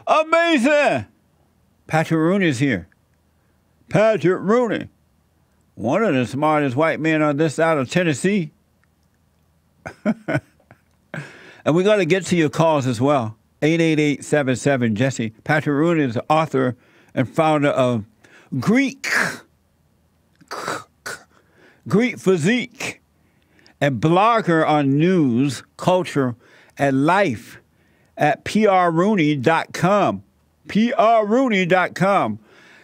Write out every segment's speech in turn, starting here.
Amazing! Patrick Rooney is here. Patrick Rooney, one of the smartest white men on this side of Tennessee. And we're going to get to your calls as well. 888-77-JESSE. Patrick Rooney is the author and founder of Greek Physique and blogger on news, culture, and life at prrooney.com. prrooney.com.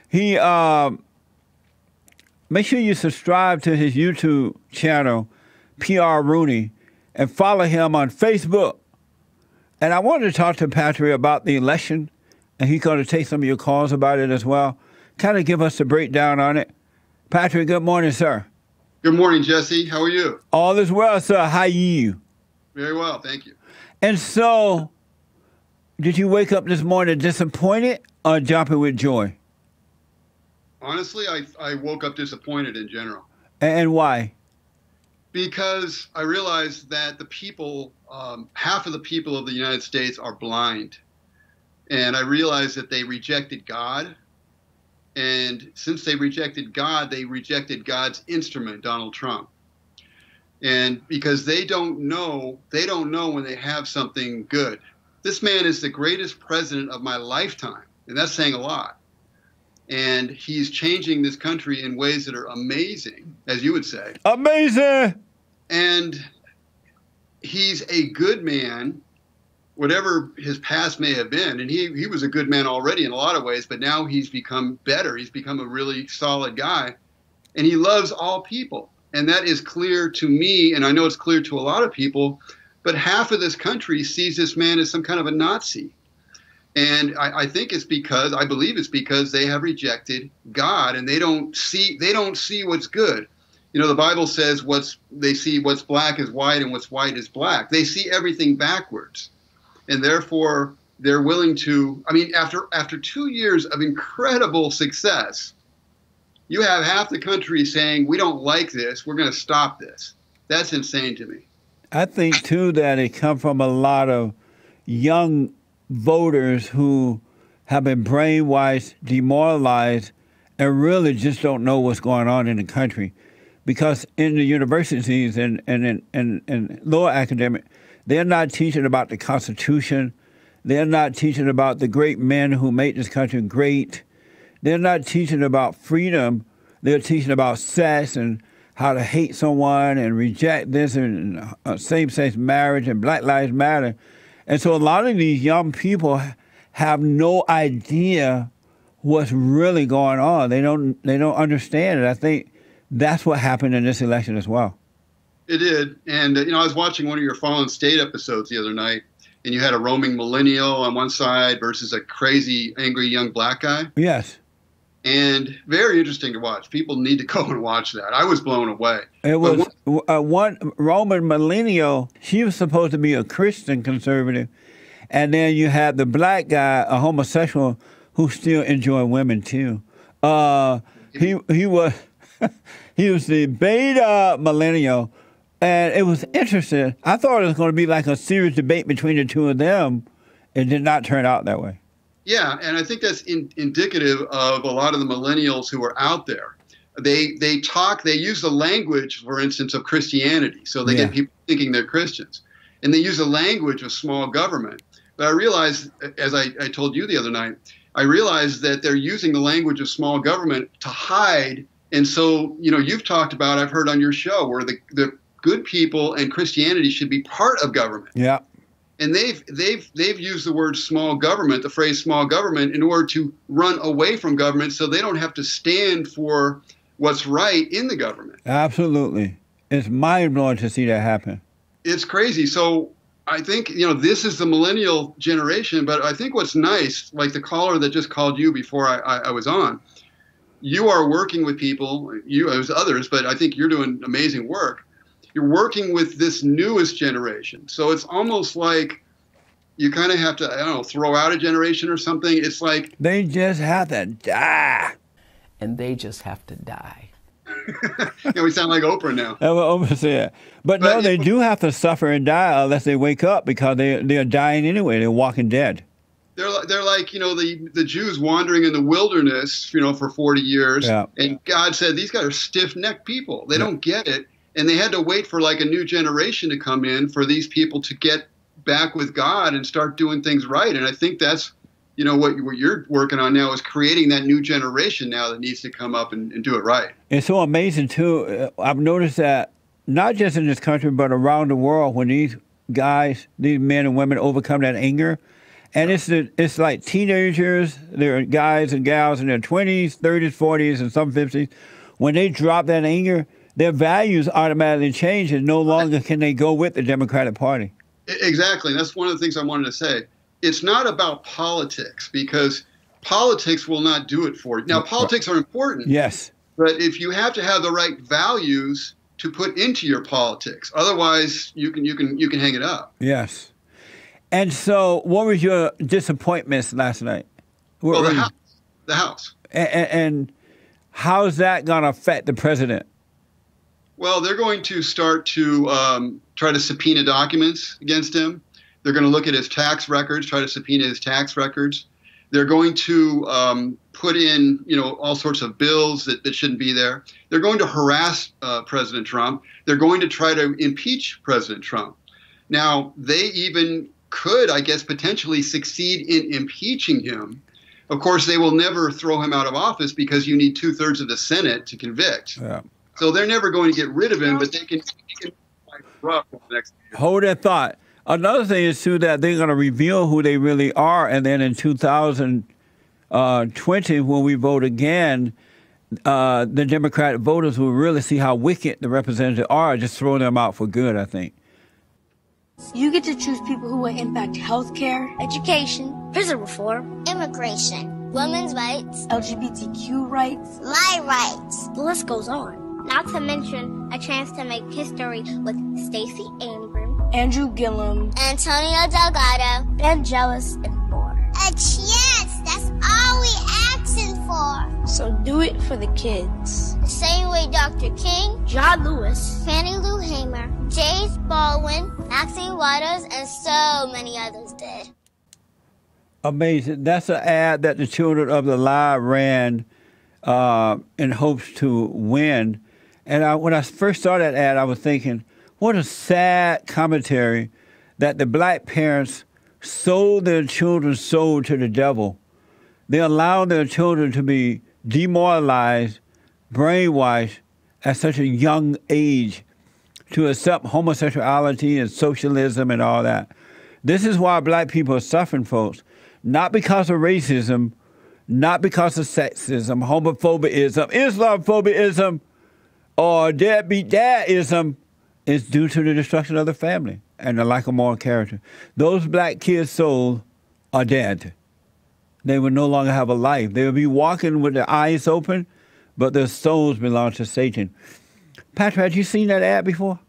He, make sure you subscribe to his YouTube channel, PR Rooney, and follow him on Facebook. And I wanted to talk to Patrick about the election, and he's going to take some of your calls about it as well. Kind of give us a breakdown on it. Patrick, good morning, sir. Good morning, Jesse. How are you? All is well, sir. How are you? Very well, thank you. And so, did you wake up this morning disappointed or jumping with joy? Honestly, I woke up disappointed in general. And why? Because I realized that the people, half of the people of the United States are blind. And I realized that they rejected God. And since they rejected God, they rejected God's instrument, Donald Trump. And because they don't know when they have something good. This man is the greatest president of my lifetime. And that's saying a lot. And he's changing this country in ways that are amazing, as you would say. Amazing! And he's a good man, whatever his past may have been. And he was a good man already in a lot of ways, but now he's become better. He's become a really solid guy. And he loves all people. And that is clear to me, and I know it's clear to a lot of people, but half of this country sees this man as some kind of a Nazi. And I think it's because, I believe it's because they have rejected God and they don't see what's good. You know, the Bible says they see what's black is white and what's white is black. They see everything backwards. And therefore, they're willing to, I mean, after 2 years of incredible success, you have half the country saying, we don't like this, we're going to stop this. That's insane to me. I think, too, that it comes from a lot of young voters who have been brainwashed, demoralized, and really just don't know what's going on in the country. Because in the universities and lower academic, they're not teaching about the Constitution. They're not teaching about the great men who made this country great. They're not teaching about freedom. They're teaching about sex and how to hate someone and reject this and same-sex marriage and Black Lives Matter. And so a lot of these young people have no idea what's really going on. They don't understand it. I think that's what happened in this election as well. It did. And, you know, I was watching one of your Fallen State episodes the other night, and you had a roaming millennial on one side versus a crazy, angry young black guy. Yes. And very interesting to watch. People need to go and watch that. I was blown away. It was one Roman millennial. She was supposed to be a Christian conservative. And then you had the black guy, a homosexual, who still enjoyed women, too. He was he was the beta millennial. And it was interesting. I thought it was going to be like a serious debate between the two of them. It did not turn out that way. Yeah, and I think that's indicative of a lot of the millennials who are out there. They use the language, for instance, of Christianity. So they get people thinking they're Christians. And they use the language of small government. But I realized, as I told you the other night, I realized that they're using the language of small government to hide. And so, you know, you've talked about, I've heard on your show, where the good people and Christianity should be part of government. Yeah. And they've used the word small government, the phrase small government, in order to run away from government so they don't have to stand for what's right in the government. Absolutely. It's mind-blowing to see that happen. It's crazy. So I think, you know, this is the millennial generation, but I think what's nice, like the caller that just called you before I was on, you are working with people, you as others, but I think you're doing amazing work. You're working with this newest generation. So it's almost like you kind of have to, I don't know, throw out a generation or something. It's like they just have to die. And they just have to die. Yeah, we sound like Oprah now. That's what Oprah said. But no, they do have to suffer and die unless they wake up, because they're dying anyway. They're walking dead. They're like, you know, the Jews wandering in the wilderness, you know, for 40 years. Yeah. And God said, these guys are stiff-necked people. They don't get it. And they had to wait for like a new generation to come in for these people to get back with God and start doing things right. And I think that's, you know, what you're working on now is creating that new generation now that needs to come up and do it right. It's so amazing, too. I've noticed that not just in this country, but around the world, when these guys, these men and women overcome that anger, and it's like teenagers, they're guys and gals in their 20s, 30s, 40s, and some 50s. When they drop that anger, their values automatically change, and no longer can they go with the Democratic Party. Exactly. That's one of the things I wanted to say. It's not about politics, because politics will not do it for you. Now, politics are important. Yes. But if you have to have the right values to put into your politics, otherwise you can hang it up. Yes. And so, what was your disappointments last night? Well, the House. And how's that going to affect the president? Well, they're going to start to try to subpoena documents against him. They're going to look at his tax records, try to subpoena his tax records. They're going to put in, you know, all sorts of bills that shouldn't be there. They're going to harass President Trump. They're going to try to impeach President Trump. Now, they even could, I guess, potentially succeed in impeaching him. Of course, they will never throw him out of office because you need 2/3 of the Senate to convict. Yeah. So they're never going to get rid of him, but they can rough over the next year. Hold that thought. Another thing is, too, that they're going to reveal who they really are, and then in 2020, when we vote again, the Democratic voters will really see how wicked the representatives are, just throw them out for good, I think. You get to choose people who will impact healthcare, education, prison reform, immigration, women's rights, LGBTQ rights, my rights. The list goes on. Not to mention a chance to make history with Stacey, Andrew Gilliam, Antonio Delgado, Vangelis, and more. A chance! That's all we asking for. So do it for the kids. The same way Dr. King, John Lewis, Fannie Lou Hamer, James Baldwin, Maxine Waters, and so many others did. Amazing. That's an ad that the Children of the Lie ran in hopes to win. And when I first saw that ad, I was thinking, what a sad commentary that the black parents sold their children's soul to the devil. They allowed their children to be demoralized, brainwashed at such a young age to accept homosexuality and socialism and all that. This is why black people are suffering, folks. Not because of racism, not because of sexism, homophobism, Islamophobism, or deadbeat dadism. It's due to the destruction of the family and the lack of moral character. Those black kids' souls are dead. They will no longer have a life. They will be walking with their eyes open, but their souls belong to Satan. Patrick, had you seen that ad before?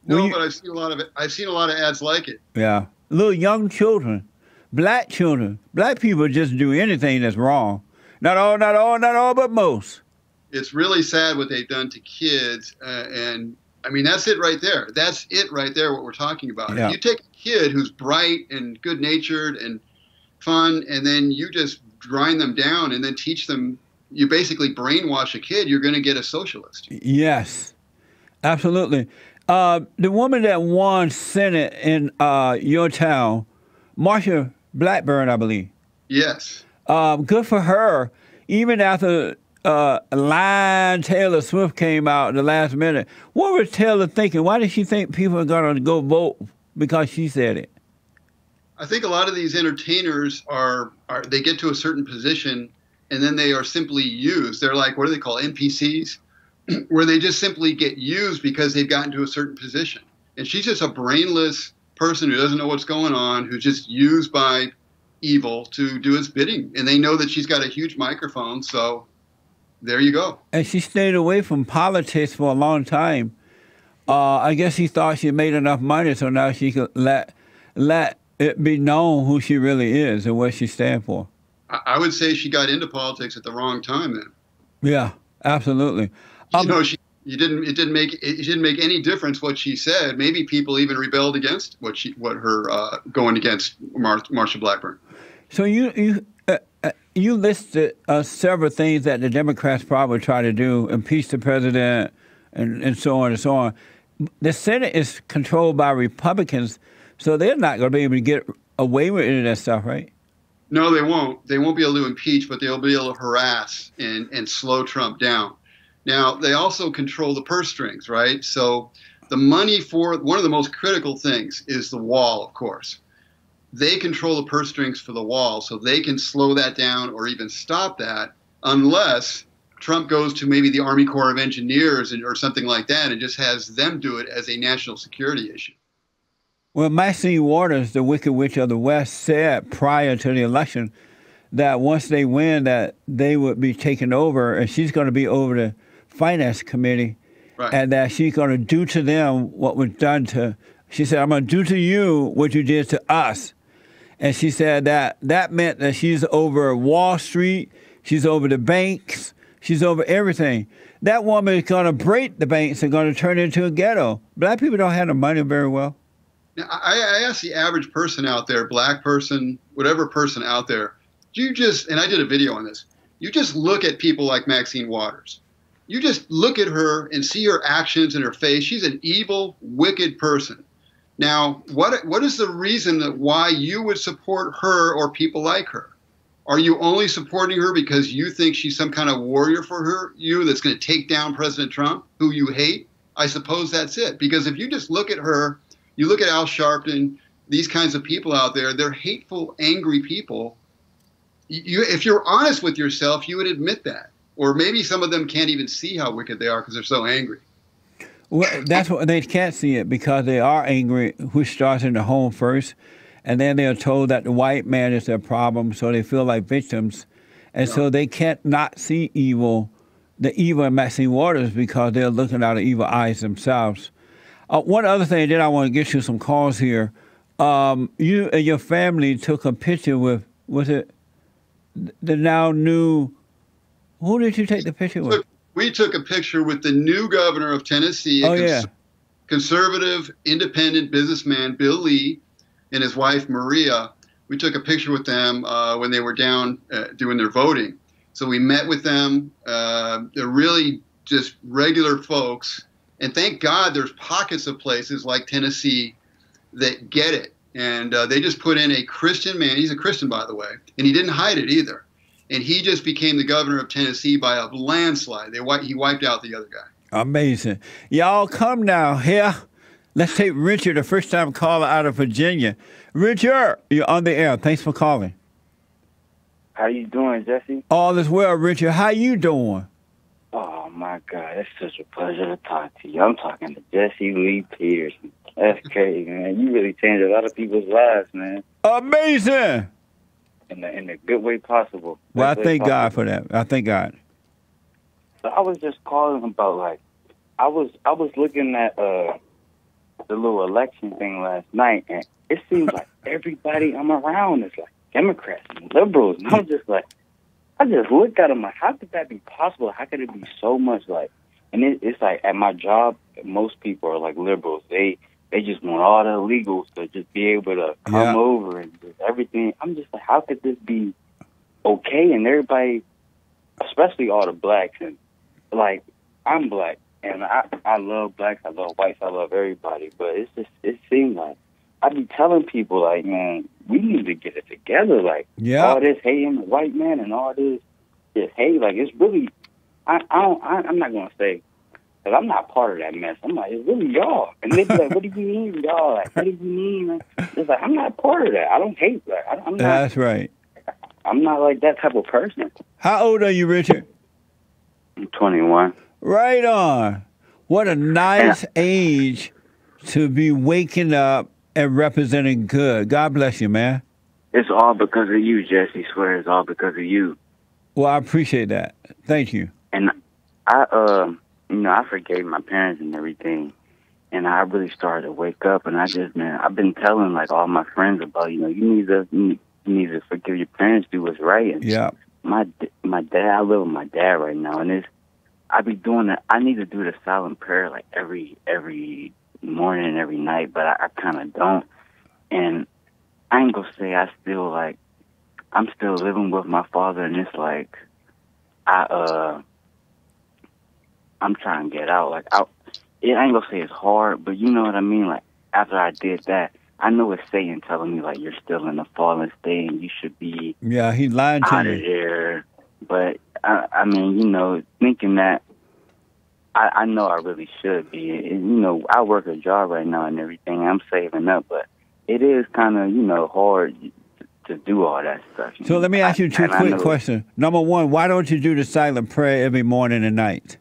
No, but I've seen a lot of it. I've seen a lot of ads like it. Yeah. Little young children, black children. Black people just do anything that's wrong. Not all, but most. It's really sad what they've done to kids, and I mean, that's it right there. That's it right there, what we're talking about. Yeah. If you take a kid who's bright and good-natured and fun, and then you just grind them down and then teach them, you basically brainwash a kid, you're going to get a socialist. Yes, absolutely. The woman that won Senate in your town, Marsha Blackburn, I believe. Yes. Good for her. Even after line Taylor Swift came out at the last minute. What was Taylor thinking? Why did she think people are going to go vote because she said it? I think a lot of these entertainers they get to a certain position and then they are simply used. They're like, what do they call NPCs? Where they just simply get used because they've gotten to a certain position. And she's just a brainless person who doesn't know what's going on, who's just used by evil to do its bidding. And they know that she's got a huge microphone, so there you go. And she stayed away from politics for a long time. I guess she thought she made enough money, so now she could let it be known who she really is and what she stands for. I would say she got into politics at the wrong time then. Yeah, absolutely. It didn't make any difference what she said. Maybe people even rebelled against what her going against Marsha Blackburn. So you listed several things that the Democrats probably try to do: impeach the president, and so on and so on. The Senate is controlled by Republicans, so they're not going to be able to get away with any of that stuff, right? No, they won't. They won't be able to impeach, but they'll be able to harass and slow Trump down. Now, they also control the purse strings, right? So the money for one of the most critical things is the wall, of course. They control the purse strings for the wall, so they can slow that down or even stop that unless Trump goes to maybe the Army Corps of Engineers or something like that and just has them do it as a national security issue. Well, Maxine Waters, the Wicked Witch of the West, said prior to the election that once they win, that they would be taken over, and she's going to be over the Finance Committee, right, and that she's going to do to them what was done to. She said, "I'm going to do to you what you did to us," and she said that meant that she's over Wall Street, she's over the banks, she's over everything. That woman is going to break the banks and going to turn it into a ghetto. Black people don't have the money very well. Now, I asked the average person out there, black person, whatever person out there, and I did a video on this, you just look at people like Maxine Waters. You just look at her and see her actions in her face. She's an evil, wicked person. Now, what is the reason that why you would support her or people like her? Are you only supporting her because you think she's some kind of warrior for you that's going to take down President Trump, who you hate? I suppose that's it. Because if you just look at her, you look at Al Sharpton, these kinds of people out there, they're hateful, angry people. If you're honest with yourself, you would admit that. Or maybe some of them can't even see how wicked they are because they're so angry. Well, that's what they can't see it because they are angry, which starts in the home first. And then they're told that the white man is their problem, so they feel like victims. And so they can't not see the evil in Maxine Waters because they're looking out of evil eyes themselves. One other thing, then I want to get you some calls here. You and your family took a picture with, was it the now new, who did you take the picture with? We took a picture with the new governor of Tennessee, conservative, independent businessman, Bill Lee, and his wife, Maria. We took a picture with them when they were down doing their voting. So we met with them. They're really just regular folks. And thank God there's pockets of places like Tennessee that get it. And they just put in a Christian man. He's a Christian, by the way. And he didn't hide it either. And he just became the governor of Tennessee by a landslide. He wiped out the other guy. Amazing. Y'all come now here. Let's take Richard, the first-time caller out of Virginia. Richard, you're on the air. Thanks for calling. How you doing, Jesse? All is well, Richard. How you doing? Oh, my God. It's such a pleasure to talk to you. I'm talking to Jesse Lee Peterson. That's crazy, man. You really changed a lot of people's lives, man. Amazing. In a good way possible. Well, I thank God for that. I thank God. So I was just calling about, like, I was looking at the little election thing last night, and it seems like everybody I'm around is like Democrats and liberals, and I'm just like, I just look at them like, how could that be possible? How could it be so much like? And it's like at my job, most people are like liberals. They just want all the illegals to just be able to come over and just everything. I'm just like, how could this be okay? And everybody, especially all the blacks, and like I'm black. And I love blacks, I love whites, I love everybody. But it seems like I be telling people, like, man, we need to get it together. Like, all this hating the white man and all this hate, like, it's really, I'm not going to say, because I'm not part of that mess. I'm like, it's really y'all. And they be like, what do you mean, y'all? Like, what do you mean? Like, it's like, I'm not part of that. I don't hate that. I'm not. That's right. I'm not like that type of person. How old are you, Richard? I'm 21. Right on. What a nice age to be waking up and representing good. God bless you, man. It's all because of you, Jesse. Swear it's all because of you. Well, I appreciate that. Thank you. And I forgave my parents and everything. And I really started to wake up. And I've been telling like all my friends about, you need to forgive your parents, do what's right. And my dad, I live with my dad right now, and I be doing it. I need to do the silent prayer like every morning and every night, but I kind of don't. And I ain't gonna say I'm still living with my father, and it's like I'm trying to get out. Like I ain't gonna say it's hard, but you know what I mean. Like after I did that, I know it's Satan telling me like you're still in the fallen state and you should be he's lying to out you. of there. But I mean, you know, thinking that I know I really should be. And, you know, I work a job right now and everything. I'm saving up, but it is kind of, you know, hard to do all that stuff. So let me ask you two quick questions. Number one, why don't you do the silent prayer every morning and night?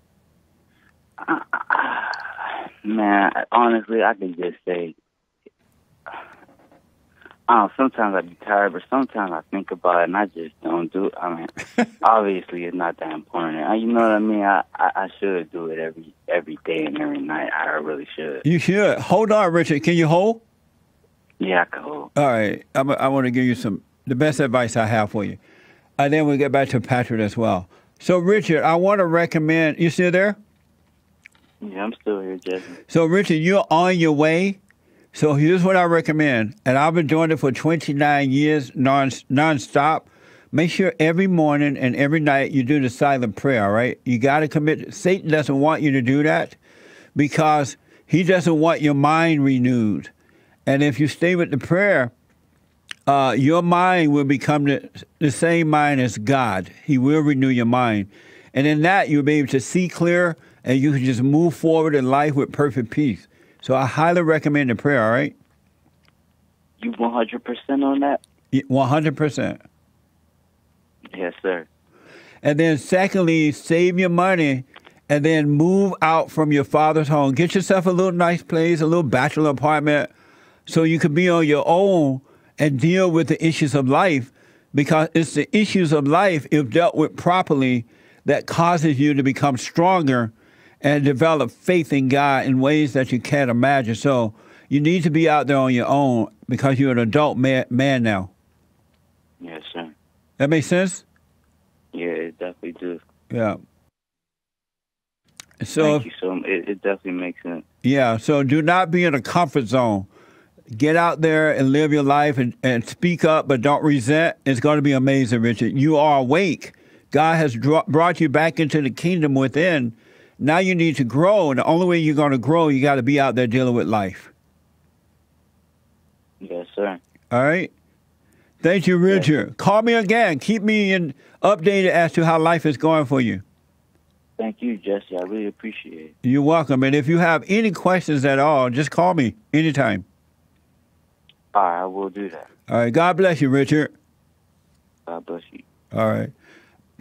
Man, honestly, I can just say, sometimes I be tired, but sometimes I think about it and I just don't do it. I mean, obviously it's not that important. You know what I mean? I should do it every day and every night. I really should. You should. Hold on, Richard. Can you hold? Yeah, I can hold. All right. I want to give you the best advice I have for you. And then we'll get back to Patrick as well. So, Richard, I want to recommend, you still there? Yeah, I'm still here, Jesse. So, Richard, you're on your way. So here's what I recommend, and I've been doing it for 29 years nonstop. Make sure every morning and every night you do the silent prayer, all right? You got to commit. Satan doesn't want you to do that because he doesn't want your mind renewed. And if you stay with the prayer, your mind will become the same mind as God. He will renew your mind. And in that, you'll be able to see clear, and you can just move forward in life with perfect peace. So I highly recommend the prayer, all right? You 100% on that? 100%. Yes, sir. And then secondly, save your money and then move out from your father's home. Get yourself a little nice place, a little bachelor apartment, so you can be on your own and deal with the issues of life, because it's the issues of life, if dealt with properly, that causes you to become stronger and develop faith in God in ways that you can't imagine. So you need to be out there on your own because you're an adult man now. Yes, sir. That makes sense? Yeah, it definitely does. Yeah. So Thank you so much. It definitely makes sense. Yeah, so do not be in a comfort zone. Get out there and live your life and speak up, but don't resent. It's going to be amazing, Richard. You are awake. God has brought you back into the kingdom within. Now you need to grow, and the only way you're going to grow, you got to be out there dealing with life. Yes, sir. All right? Thank you, Richard. Yes. Call me again. Keep me updated as to how life is going for you. Thank you, Jesse. I really appreciate it. You're welcome. And if you have any questions at all, just call me anytime. All right, I will do that. All right. God bless you, Richard. God bless you. All right.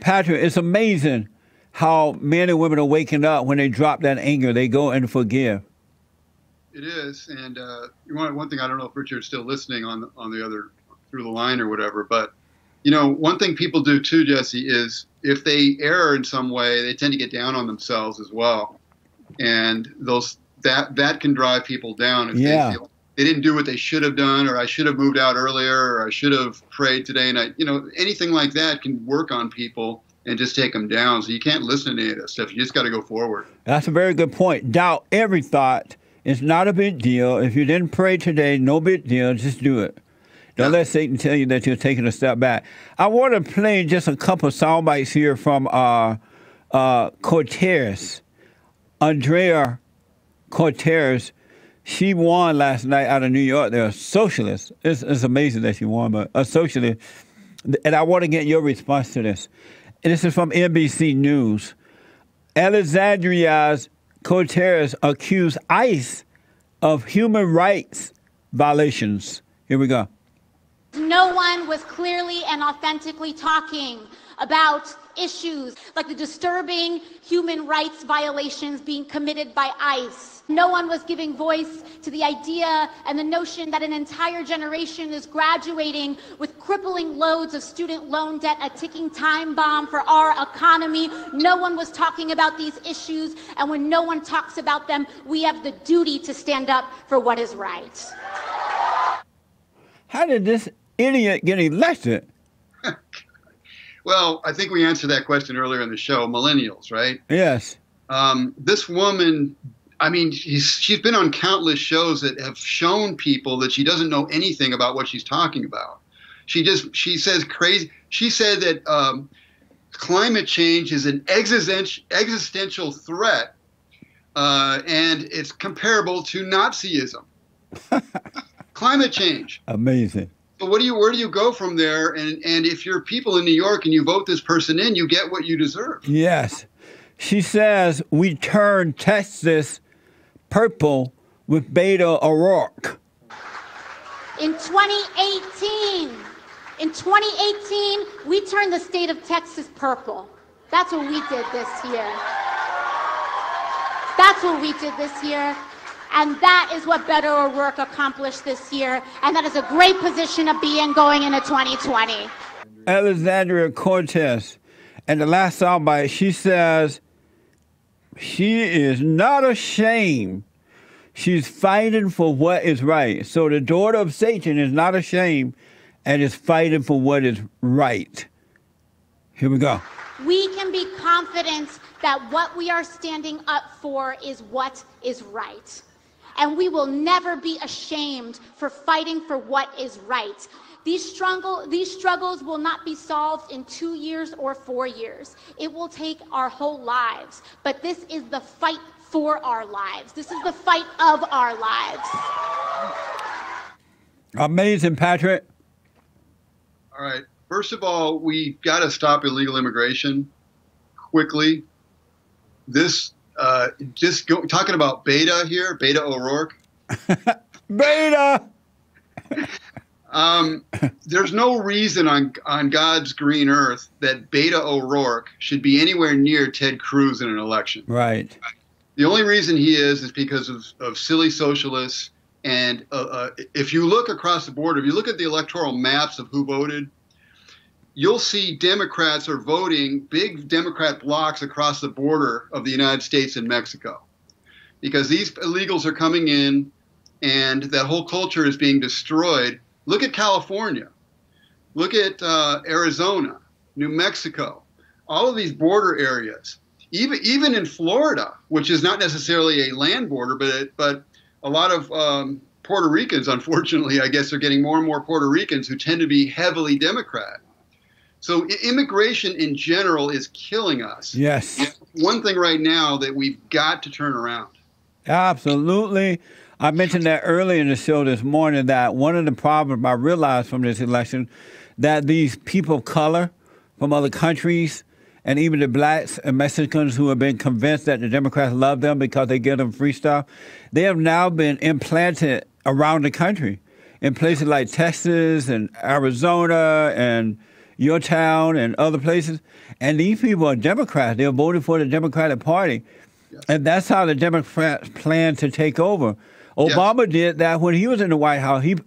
Patrick, it's amazing how men and women are waking up when they drop that anger. They go and forgive. It is. And one thing, I don't know if Richard's still listening on the other, through the line or whatever, but, you know, one thing people do too, Jesse, is if they err in some way, they tend to get down on themselves as well. And that can drive people down if they feel they didn't do what they should have done, or I should have moved out earlier, or I should have prayed today. And anything like that can work on people and just take them down. So you can't listen to any of that stuff. You just got to go forward. That's a very good point. Doubt every thought. It's not a big deal. If you didn't pray today, no big deal. Just do it. Don't let Satan tell you that you're taking a step back. I want to play just a couple of sound bites here from Cortez. Andrea Cortez. She won last night out of New York. They're a socialist. It's amazing that she won, but a socialist. And I want to get your response to this. And this is from NBC News. Alexandria Ocasio-Cortez accused ICE of human rights violations. Here we go. No one was clearly and authentically talking about issues like the disturbing human rights violations being committed by ICE. No one was giving voice to the idea and the notion that an entire generation is graduating with crippling loads of student loan debt, a ticking time bomb for our economy. No one was talking about these issues, and when no one talks about them, we have the duty to stand up for what is right. How did this idiot get elected? Well, I think we answered that question earlier in the show. Millennials, right? Yes. This woman, I mean, she's been on countless shows that have shown people that she doesn't know anything about what she's talking about. She says crazy. She said that climate change is an existential threat, and it's comparable to Nazism. Climate change. Amazing. But where do you go from there? And if you're people in New York and you vote this person in, you get what you deserve. Yes. She says we turn Texas purple with Beto O'Rourke. In 2018, we turned the state of Texas purple. That's what we did this year. That's what we did this year. And that is what Beto O'Rourke accomplished this year. And that is a great position to be in going into 2020. Alexandria Ocasio-Cortez. And the last soundbite, she says she is not ashamed. She's fighting for what is right. So the daughter of Satan is not ashamed and is fighting for what is right. Here we go. We can be confident that what we are standing up for is what is right. And we will never be ashamed for fighting for what is right. These struggles will not be solved in 2 years or 4 years. It will take our whole lives. But this is the fight for our lives. This is the fight of our lives. Amazing, Patrick. All right. First of all, we got to stop illegal immigration quickly. This talking about Beta here, Beto O'Rourke. Beta. There's no reason on God's green earth that Beto O'Rourke should be anywhere near Ted Cruz in an election. Right. The only reason he is because of silly socialists. And if you look across the board, if you look at the electoral maps of who voted, you'll see Democrats are voting big Democrat blocks across the border of the United States and Mexico, because these illegals are coming in and that whole culture is being destroyed. Look at California. Look at Arizona, New Mexico, all of these border areas, even in Florida, which is not necessarily a land border, but a lot of Puerto Ricans, unfortunately, I guess, are getting more and more Puerto Ricans who tend to be heavily Democrat. So immigration in general is killing us. Yes. It's one thing right now that we've got to turn around. Absolutely. I mentioned that earlier in the show this morning, that one of the problems I realized from this election, that these people of color from other countries, and even the blacks and Mexicans who have been convinced that the Democrats love them because they give them free stuff, they have now been implanted around the country in places like Texas and Arizona and your town and other places. And these people are Democrats. They're voting for the Democratic Party. Yes. And that's how the Democrats plan to take over. Obama did that when he was in the White House. He,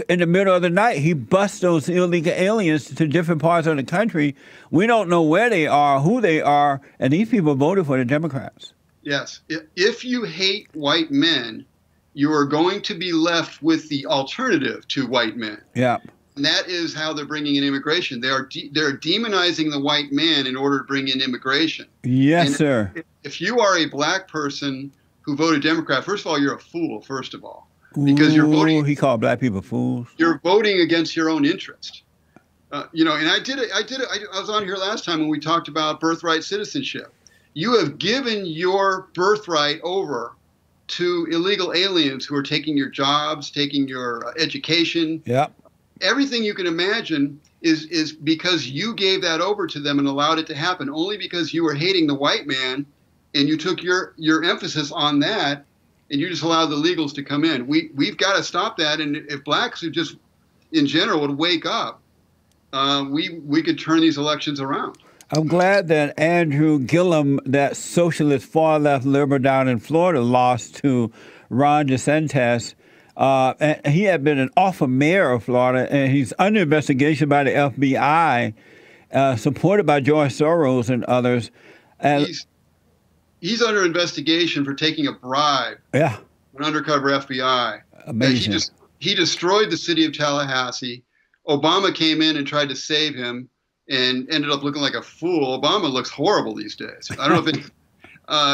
in the middle of the night, he bussed those illegal aliens to different parts of the country. We don't know where they are, who they are, and these people voted for the Democrats. Yes. If you hate white men, you are going to be left with the alternative to white men. Yeah. And that is how they're bringing in immigration. They're demonizing the white man in order to bring in immigration. Yes, sir. If you are a black person who voted Democrat, first of all, you're a fool, first of all. Because you're voting. He called black people fools. You're voting against your own interest. And I did it. I was on here last time when we talked about birthright citizenship. You have given your birthright over to illegal aliens who are taking your jobs, taking your education. Yep. Everything you can imagine is because you gave that over to them and allowed it to happen, only because you were hating the white man and you took your emphasis on that and you just allowed the illegals to come in. We've got to stop that. And if blacks who just in general would wake up, we could turn these elections around. I'm glad that Andrew Gilliam, that socialist far-left liberal down in Florida, lost to Ron DeSantis. And he had been an awful mayor of Florida, and he's under investigation by the FBI, supported by George Soros and others. And he's under investigation for taking a bribe. Yeah. An undercover FBI. Amazing. He destroyed the city of Tallahassee. Obama came in and tried to save him. and ended up looking like a fool. Obama looks horrible these days. I don't know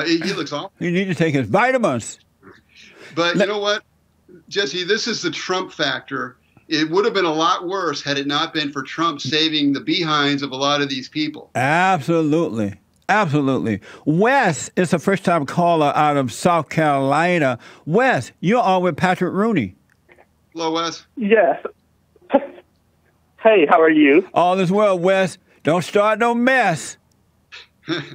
if he looks awful. You need to take his vitamins. But you know what, Jesse, this is the Trump factor. It would have been a lot worse had it not been for Trump saving the behinds of a lot of these people. Absolutely. Absolutely. Wes is a first-time caller out of South Carolina. Wes, you're on with Patrick Rooney. Hello, Wes. Yes. Hey, how are you? All is well, Wes. Don't start no mess.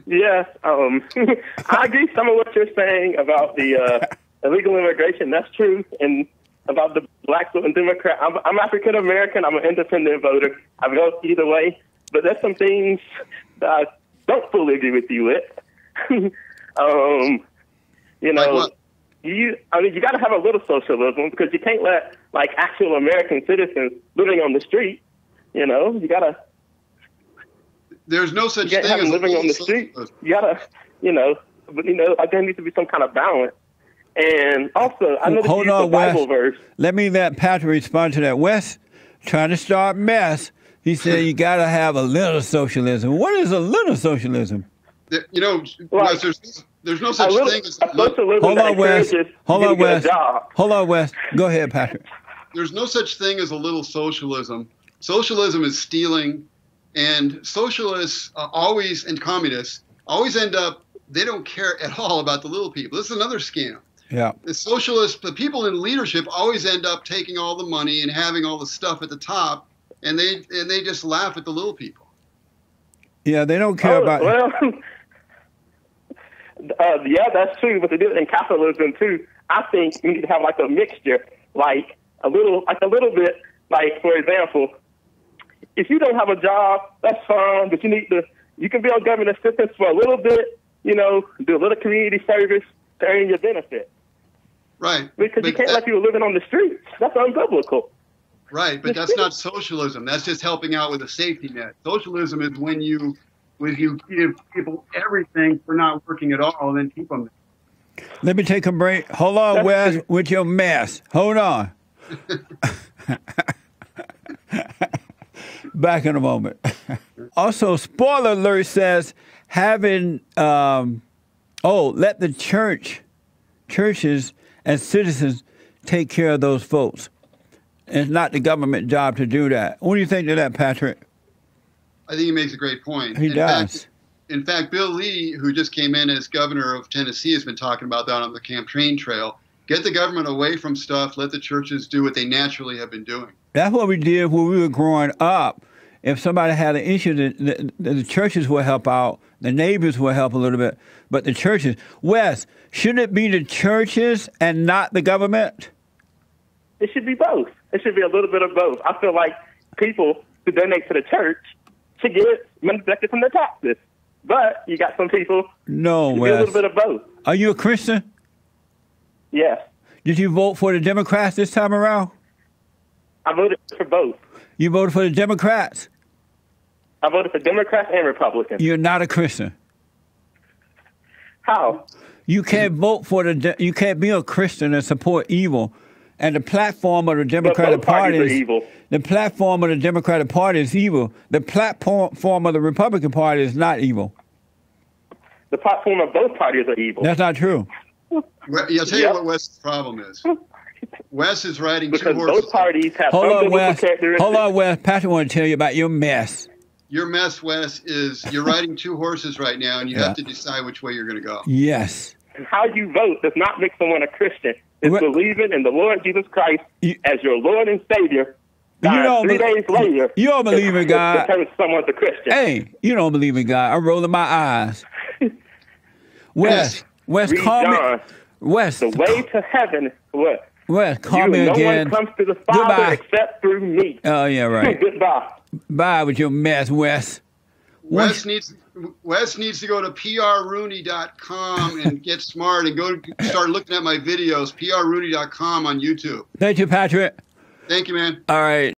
Yes. I agree with some of what you're saying about the illegal immigration. That's true. And about the black and Democrat. I'm African American. I'm an independent voter. I vote either way. But there's some things that I don't fully agree with you with. You know, like you got to have a little socialism because you can't let like actual American citizens living on the street. You know, you got to. There's no such thing as living on the street. You got to, but like there needs to be some kind of balance. And also, I know that you use the Bible verse. Let me let Patrick respond to that. Wes trying to start mess. He said you got to have a little socialism. What is a little socialism? Wes, there's no such thing as socialism. Hold on, Wes. Hold on, Wes. Go ahead, Patrick. There's no such thing as a little socialism. Socialism is stealing, and socialists and communists always end up, they don't care at all about the little people. This is another scam. Yeah. The people in leadership always end up taking all the money and having all the stuff at the top, and they just laugh at the little people. Yeah, they don't care about. Well, yeah, that's true. But they do it in capitalism too. I think we need to have like a mixture, like a little bit. Like for example, if you don't have a job, that's fine, but you can be on government assistance for a little bit. Do a little community service to earn your benefit. Right. Because you can't let people living on the streets. That's unbiblical. Right, but that's not socialism. That's just helping out with a safety net. Socialism is when you give people everything for not working at all and then keep them there. Let me take a break. Hold on, Wes, with your mess. Hold on. Back in a moment. Also, spoiler alert says having, let the churches and citizens take care of those folks. It's not the government job to do that. What do you think of that, Patrick? I think he makes a great point. He does. In fact, Bill Lee, who just came in as governor of Tennessee, has been talking about that on the campaign trail. Get the government away from stuff. Let the churches do what they naturally have been doing. That's what we did when we were growing up. If somebody had an issue, the churches will help out. The neighbors will help a little bit. But the churches. Wes, should it be the churches and not the government? It should be both. It should be a little bit of both. I feel like people who donate to the church should get money deducted from their taxes. But you got some people no, who Wes. do a little bit of both. Are you a Christian? Yes. Did you vote for the Democrats this time around? I voted for both. You voted for the Democrats? I voted for Democrats and Republicans. You're not a Christian. How? You can't vote for you can't be a Christian and support evil. And the platform of the Democratic Party is evil. The platform of the Democratic Party is evil. The platform of the Republican Party is not evil. The platform of both parties are evil. That's not true. I'll tell you what Wes's problem is. Wes is riding because two horses. Both parties have characteristics. Hold on, Wes. Patrick want to tell you about your mess. Your mess, Wes, is you're riding two horses right now, and you have to decide which way you're going to go. Yes. And how you vote does not make someone a Christian. It's believing in the Lord Jesus Christ as your Lord and Savior. God, 3 days later, you don't believe in God. Determines someone's a Christian. Hey, you don't believe in God. I'm rolling my eyes. Wes, call me. Wes, the way to heaven is what? Wes, call me again. No one comes to the Father Goodbye. Except through me. Oh, yeah, right. Goodbye. Bye with your mess, Wes. Wes needs to go to prrooney.com and get smart and start looking at my videos, prrooney.com on YouTube. Thank you, Patrick. Thank you, man. All right.